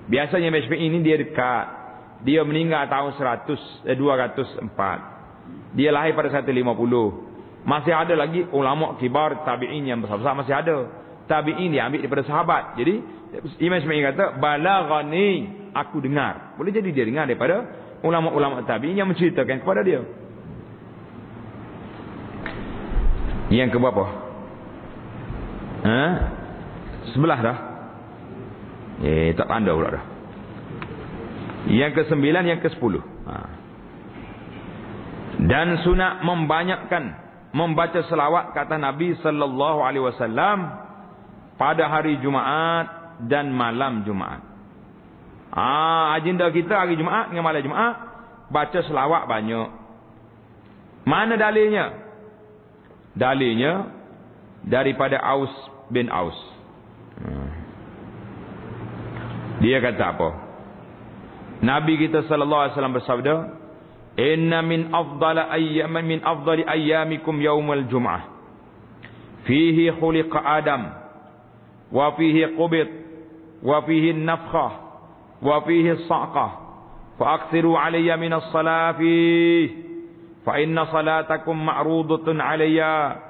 Biasanya Imam Syafi'i ini dia dekat. Dia meninggal tahun 204. Dia lahir pada 150. Masih ada lagi ulama kibar tabi'in yang besar-besar masih ada. Tabi'in dia ambil daripada sahabat. Jadi Imam Syafi'i kata balaghani, aku dengar. Boleh jadi dia dengar daripada ulama-ulama tabi'in yang menceritakan kepada dia. Yang ke berapa? Sebelah dah. Tak tanda pula dah. Yang ke-9, yang ke-10. Dan sunat membanyakkan membaca selawat kata Nabi sallallahu alaihi wasallam pada hari Jumaat dan malam Jumaat. Agenda kita hari Jumaat dengan malam Jumaat baca selawat banyak. Mana dalilnya? Dalilnya daripada Aus bin Aus. Dia kata apa? Nabi kita sallallahu alaihi wasallam bersabda, "Inna min afdali ayyamikum yaumul jum'ah. Fihi khuliqa Adam, wa fihi qubid, wa fihi nafkhah, wa fihi sa'qah. Fa aktsiru alayya min as-salati, fa inna salatakum ma'rudatun alayya."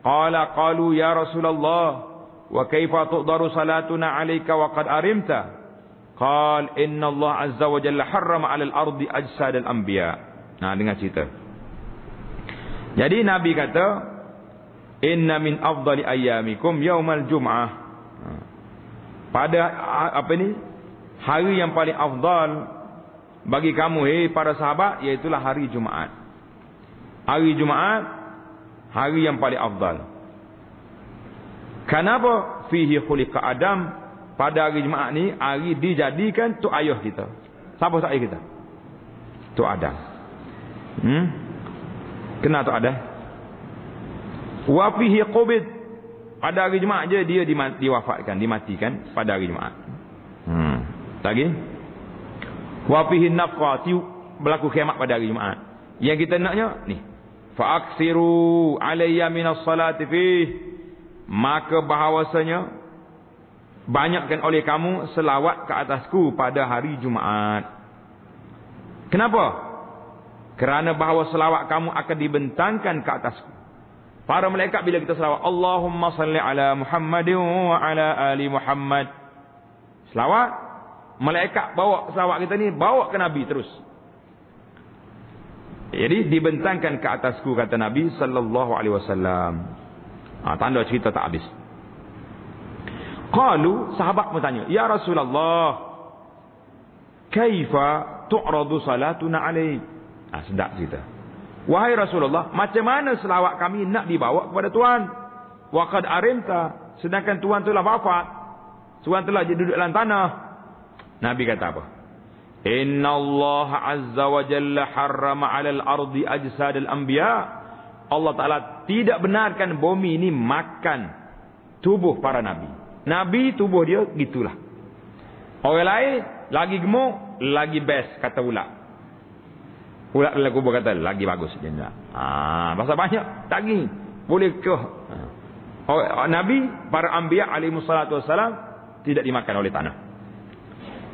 Qalu ya Rasulullah, wa kaifa tuqdaru salatuna alayka wa qad arimta? Qal inna Allah azza wa jalla harrama 'alal ardi ajsad al-anbiya. Dengar cerita. Jadi Nabi kata, inna min afdali ayyamikum yaumal jum'ah. Pada hari yang paling afdal bagi kamu para sahabat, iaitulah hari Jumaat. Hari Jumaat hari yang paling afdal. Kenapa? Fihi khuliqa Adam. Pada hari Jumaat ni, hari dijadikan tu ayah kita. Siapa tu ayah kita? Tu Adam. Kenapa tu Adam? Wa fihi qubid. Pada hari Jumaat je dia diwafatkan, dimatikan pada hari Jumaat. Lagi? Wa fihi nafqa, berlaku kiamat pada hari Jumaat. Yang kita naknya ni. Fa aksiru alayya minas salati fih. Maka bahawasanya banyakkan oleh kamu selawat ke atasku pada hari Jumaat. Kenapa? Kerana bahawa selawat kamu akan dibentangkan ke atasku. Para malaikat bila kita selawat, Allahumma salli ala Muhammadin wa ala ali Muhammad. Selawat, malaikat bawa selawat kita ni, bawa ke Nabi terus. Jadi dibentangkan ke atasku, kata Nabi sallallahu alaihi wasallam. Tanda cerita tak habis. Qalu, sahabat bertanya, ya Rasulullah, kaifa tu'radu salatuna alaik? Sedap cerita. Wahai Rasulullah, macam mana selawat kami nak dibawa kepada Tuhan? Wa qad arimta, sedangkan Tuhan telah wafat. Tuhan telah duduk dalam tanah. Nabi kata apa? Inna Allah azza wa jalla harrama 'alal ardi ajsadal anbiya. Allah Taala tidak benarkan bumi ini makan tubuh para nabi. Nabi tubuh dia gitulah. Orang lain lagi gemuk, lagi best kata ulat. Ulat dalam kubur kata lagi bagus je tak. Pasal banyak daging boleh ke. Nabi, para anbiya alaihi salatu wassalam tidak dimakan oleh tanah.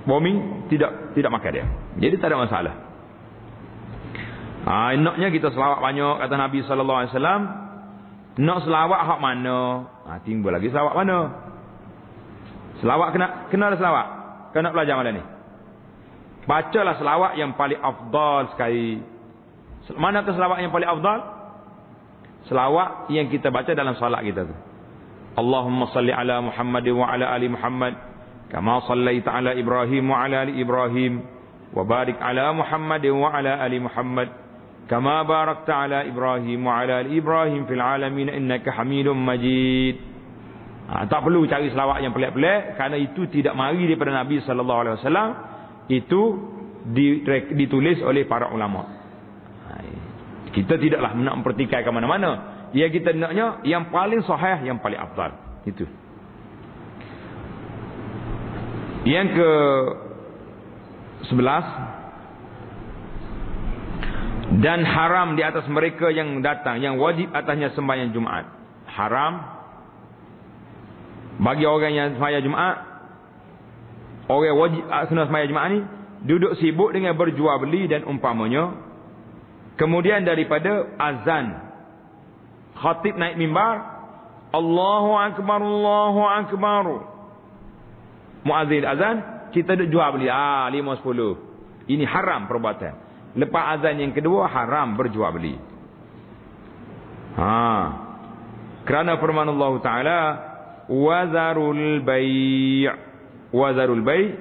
Bumi tidak makan dia. Jadi tak ada masalah. Enaknya kita selawat banyak kata Nabi sallallahu alaihi wasallam. Nak selawat hak mana? Timbul lagi selawat mana? Selawat kena ada selawat. Kena belajar malam ni. Bacalah selawat yang paling afdal sekali. Manakah selawat yang paling afdal? Selawat yang kita baca dalam salat kita tu. Allahumma salli ala Muhammad wa ala ali Muhammad kama sallaita ala Ibrahim wa ala ali Ibrahim wa barik ala Muhammad wa ala ali Muhammad kama barakta ala Ibrahim wa ala ali Ibrahim fil alamin innaka Hamidum Majid. Tak perlu cari selawat yang pelik-pelik, kerana itu tidak mari daripada Nabi sallallahu alaihi wasallam. Itu ditulis oleh para ulama. Kita tidaklah nak mempertikaikan ke mana-mana. Yang kita naknya yang paling sahih, yang paling afdal. Itu. Yang ke 11, dan haram di atas mereka yang datang, yang wajib atasnya sembahyang Jumaat. Haram bagi orang yang sembahyang Jumaat, orang wajib kena sembahyang Jumaat ni, duduk sibuk dengan berjual beli dan umpamanya. Kemudian daripada azan, khatib naik mimbar, Allahu Akbar, Allahu Akbar. Muazzin azan, kita duduk jual beli 5-10. Ini haram perbuatan. Lepas azan yang kedua, haram berjual beli. Kerana firman Allah Ta'ala, wazarul bai'. Wazarul bai'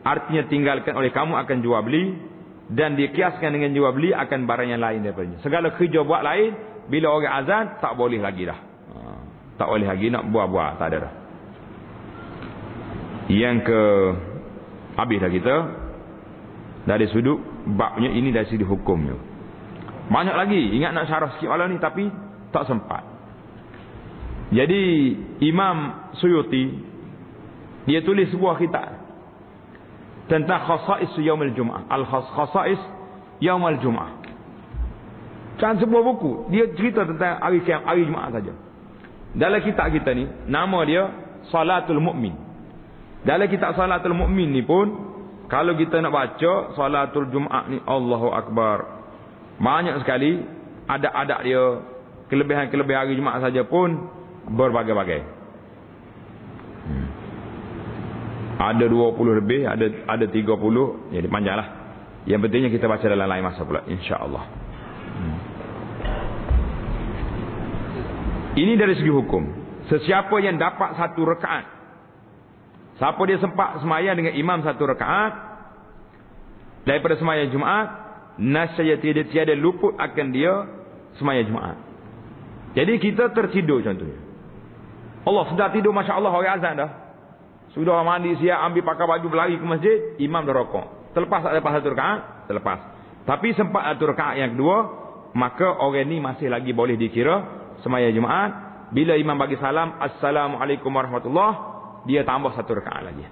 artinya tinggalkan oleh kamu akan jual beli, dan dikiaskan dengan jual beli akan barang yang lain daripadanya. Segala kerja buat lain, bila orang azan tak boleh lagi dah. Tak boleh lagi nak buat-buat, tak ada dah. Yang ke habis dah kita dari sudut babnya ini, dari sudut hukumnya. Banyak lagi, ingat nak syarah sikit malam ni tapi tak sempat. Jadi Imam Suyuti dia tulis sebuah kitab tentang khasa'is yaumil Jum'ah. Al-khasa'is yaumil Jum'ah. Kan sebuah buku, dia cerita tentang hari Jumaat saja. Dalam kitab kita ni, nama dia Salatul Mu'min. Dalam kitab Salatul Mu'min ni pun, kalau kita nak baca Salatul Jumaat ni, Allahu Akbar, banyak sekali adab-adab dia, kelebihan-kelebihan hari Jumaat saja pun berbagai-bagai. Ada 20 lebih, ada 30, jadi panjanglah. Yang pentingnya kita baca dalam lain masa pula, insya-Allah. Ini dari segi hukum. Sesiapa yang dapat satu rakaat, siapa dia sempat sembahyang dengan imam satu rakaat daripada sembahyang Jumaat, nascaya tiada luput akan dia sembahyang Jumaat. Jadi kita tertidur contohnya, Allah sudah tidur, masya-Allah, orang azan dah. Sudah mandi, siap, ambil pakai baju, berlari ke masjid, imam dah rokok. Terlepas tak lepas satu rakaat? Terlepas. Tapi sempat satu rakaat yang kedua, maka orang ni masih lagi boleh dikira sembahyang Jumaat. Bila imam bagi salam, Assalamualaikum warahmatullahi, dia tambah satu rakaat lagi.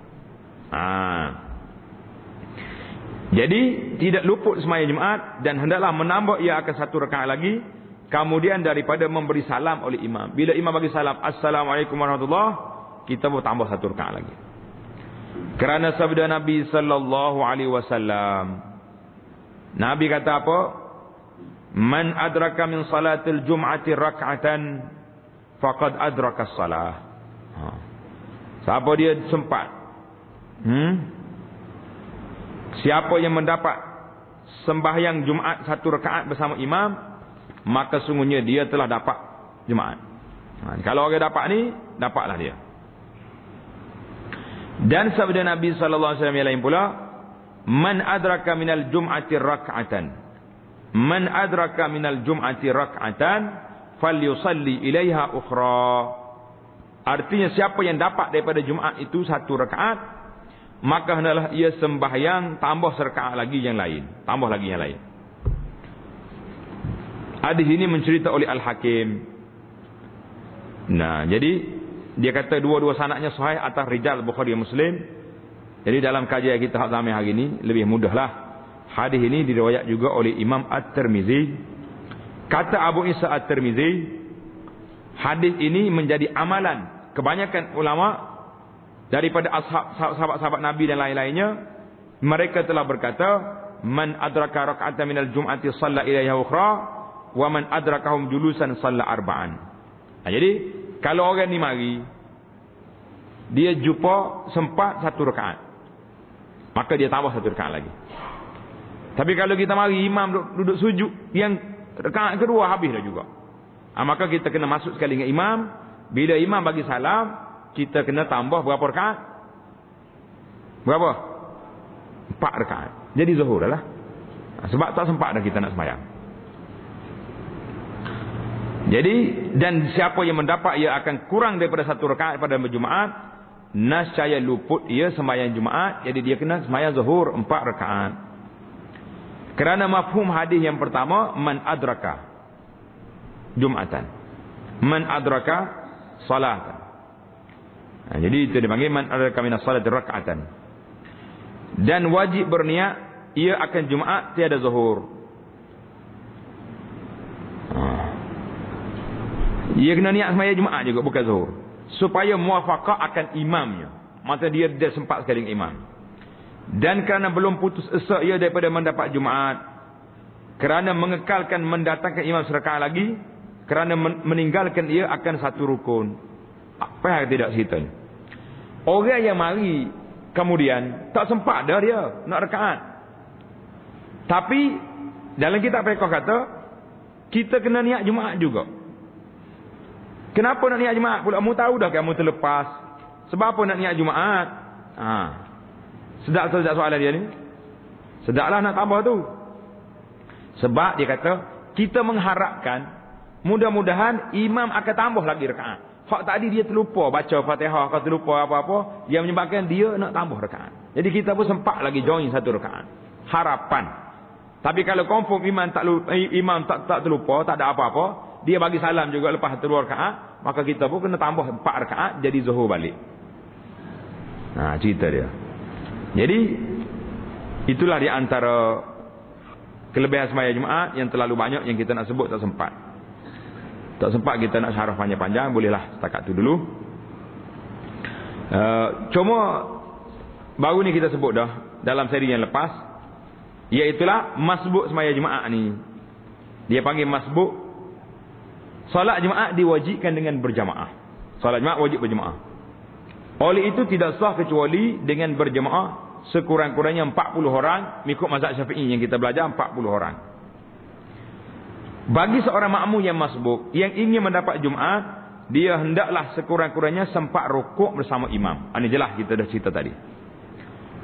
Jadi tidak luput sembahyang Jumaat, dan hendaklah menambah ia akan satu rakaat lagi. Kemudian daripada memberi salam oleh imam. Bila imam bagi salam, Assalamualaikum warahmatullahi, kita boleh tambah satu rakaat lagi. Kerana sabda Nabi sallallahu alaihi wasallam, Nabi kata apa? Man adraka min salatil jum'ati rak'atan faqad adraka as-salah. Siapa dia sempat? Siapa yang mendapat sembahyang Jumaat 1 rakaat bersama imam, maka sungguhnya dia telah dapat Jumaat. Kalau orang dapat ni, dapatlah dia. Dan sabda Nabi sallallahu alaihi wasallam yang lain pula, man adraka minal jum'ati rak'atan, man adraka minal jum'ati rak'atan falyusalli ilaiha ukhra. Artinya siapa yang dapat daripada Jumaat itu 1 rakaat, maka hendaklah ia sembahyang tambah serakaat lagi yang lain, tambah lagi yang lain. Hadis ini mencerita oleh Al-Hakim. Nah, jadi dia kata dua-dua sanadnya sahih atas rijal Bukhari dan Muslim. Jadi dalam kajian kita zaman hari ini lebih mudahlah. Hadis ini diriwayat juga oleh Imam At-Tirmizi. Kata Abu Isa At-Tirmizi, hadis ini menjadi amalan kebanyakan ulama daripada sahabat-sahabat Nabi dan lain-lainnya. Mereka telah berkata, man adraka rak'atan minal jum'ati shalla ilaiha ukhra wa man adrakahum julusan shalla arba'an. Jadi kalau orang ni mari, dia jumpa sempat 1 rakaat, maka dia tambah 1 rakaat lagi. Tapi kalau kita mari imam duduk sujud, yang rakaat kedua habis dah juga. Maka kita kena masuk sekali dengan imam. Bila imam bagi salam, kita kena tambah berapa rakaat? Berapa? 4 rakaat. Jadi zuhur dah lah. Sebab tak sempat dah kita nak sembahyang. Jadi, dan siapa yang mendapat, ia akan kurang daripada 1 rakaat pada Jumaat, nascaya luput ia sembahyang Jumaat. Jadi dia kena sembahyang zuhur 4 rakaat. Kerana mafhum hadis yang pertama, man adraka Jum'atan, man adraka salatan. Jadi itu dipanggil man adraka minas salati rak'atan. Dan wajib berniat ia akan Jumaat tiada zuhur. Ia kena niat sembahyang Jumaat juga, bukan zuhur, supaya muwafaqah akan imamnya. Maksudnya dia sempat sekali dengan imam. Dan kerana belum putus asa ia daripada mendapat Jumaat, kerana mengekalkan mendatangkan imam serakaat lagi, kerana meninggalkan ia akan 1 rukun. Apa yang tidak cerita ni? Orang yang mari kemudian tak sempat dah dia nak rakaat. Tapi dalam kitab fiqh kata kita kena niat Jumaat juga. Kenapa nak niat Jumaat pula? Kamu tahu dah kamu terlepas. Sebab apa nak niat Jumaat? Sedap soalan dia ni. Sedaplah nak tambah tu. Sebab dia kata kita mengharapkan mudah-mudahan imam akan tambah lagi rakaat. Hak tadi dia terlupa baca Fatihah, atau terlupa apa-apa yang menyebabkan dia nak tambah rakaat. Jadi kita pun sempat lagi join 1 rakaat. Harapan. Tapi kalau confirm imam tak terlupa, tak ada apa-apa, dia bagi salam juga lepas 2 rakaat, maka kita pun kena tambah 4 rakaat jadi zuhur balik. Cerita dia. Jadi itulah di antara kelebihan sembahyang Jumaat yang terlalu banyak yang kita nak sebut tak sempat. Tak sempat kita nak syarah panjang-panjang, bolehlah setakat tu dulu. Cuma baru ni kita sebut dah dalam seri yang lepas, iaitulah masbuk sembahyang Jumaat ni. Dia panggil masbuk. Solat Jumaat diwajibkan dengan berjamaah. Solat Jumaat wajib berjamaah. Oleh itu tidak sah kecuali dengan berjamaah sekurang-kurangnya 40 orang, mengikut mazhab Syafi'i yang kita belajar 40 orang. Bagi seorang makmum yang masbuk yang ingin mendapat Jumaat, dia hendaklah sekurang-kurangnya sempat rukuk bersama imam. Ini jelas kita dah cerita tadi.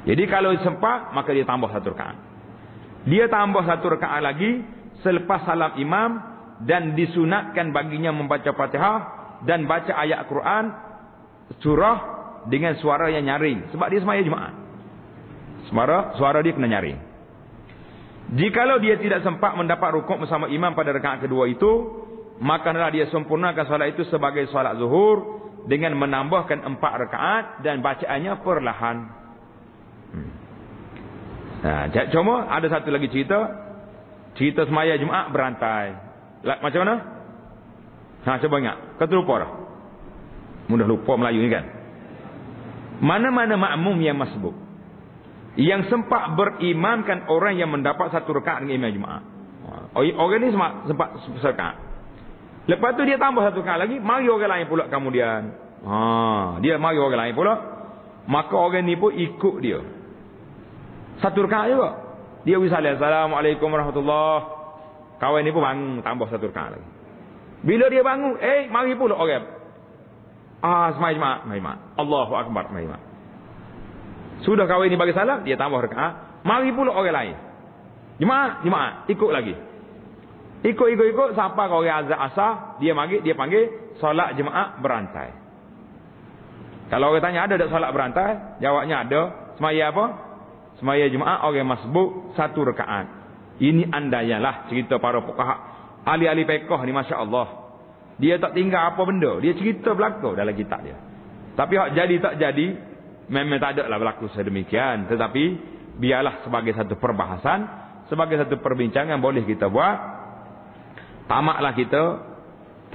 Jadi kalau sempat, maka dia tambah 1 rakaat. Dia tambah 1 rakaat lagi selepas salam imam, dan disunatkan baginya membaca Fatihah dan baca ayat Quran surah dengan suara yang nyaring, sebab dia sembahyang Jumaat. Suara dia kena nyaring. Jikalau dia tidak sempat mendapat rukuk bersama imam pada rakaat kedua itu, maka hendaklah dia sempurnakan solat itu sebagai solat zuhur dengan menambahkan 4 rakaat dan bacaannya perlahan. Cuma ada satu lagi cerita sembahyang Jumaat berantai. Macam mana? Coba ingat. Kau terlupa dah. Mudah lupa Melayu ni kan. Mana-mana makmum yang masbuk Yang sempat berimamkan orang yang mendapat satu rakaat dengan imam Jumaat. Orang ni sempat rakaat. Lepas tu dia tambah satu rakaat lagi, mari orang lain pula kemudian. Dia mari orang lain pula. Maka orang ni pun ikut dia. Satu rakaat juga. Dia wisalah, Assalamualaikum warahmatullahi. Kawan ni pun bangun, tambah satu rakaat lagi. Bila dia bangun, mari pula orang. Semai Jumaat. Allahu Akbar, semai Jumaat. Sudah kawan ni bagi salam, dia tambah rakaat. Mari pula orang lain. Jumaat, ikut lagi. Ikut sampai ke orang azan asar, dia panggil solat Jumaat berantai. Kalau orang tanya ada tak solat berantai? Jawabnya ada. Semaya apa? Semaya Jumaat orang masbuk satu rakaat. Ini andailah cerita para fuqaha, ahli-ahli fiqh ni, masya-Allah. Dia tak tinggal apa benda, dia cerita berlaku dalam kitab dia. Tapi hak jadi tak jadi, memang tak ada lah berlaku sedemikian. Tetapi biarlah sebagai satu perbahasan, sebagai satu perbincangan boleh kita buat. Tamatlah kita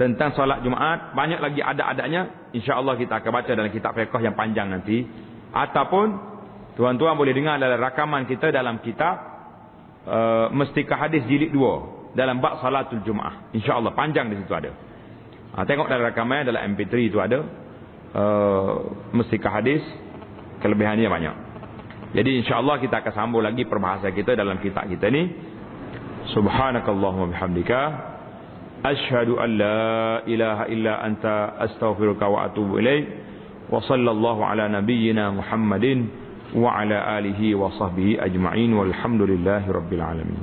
tentang solat Jumaat. Banyak lagi ada-adanya, insya-Allah kita akan baca dalam kitab fiqh yang panjang nanti. Ataupun tuan-tuan boleh dengar dalam rakaman kita dalam kitab Mestikah Hadis jilid 2 dalam bab salatul Jumaah. Insya-Allah panjang di situ ada. Tengok dalam rakaman dalam MP3 itu ada Mestikah Hadis, kelebihannya banyak. Jadi insya-Allah kita akan sambung lagi perbahasan kita dalam kitab kita ni. Subhanakallahumma bihamdika asyhadu an la ilaha illa anta astaghfiruka wa atubu ilaik. Wa sallallahu ala nabiyyina Muhammadin wa ala alihi wa sahbihi ajma'in walhamdulillahi rabbil alamin.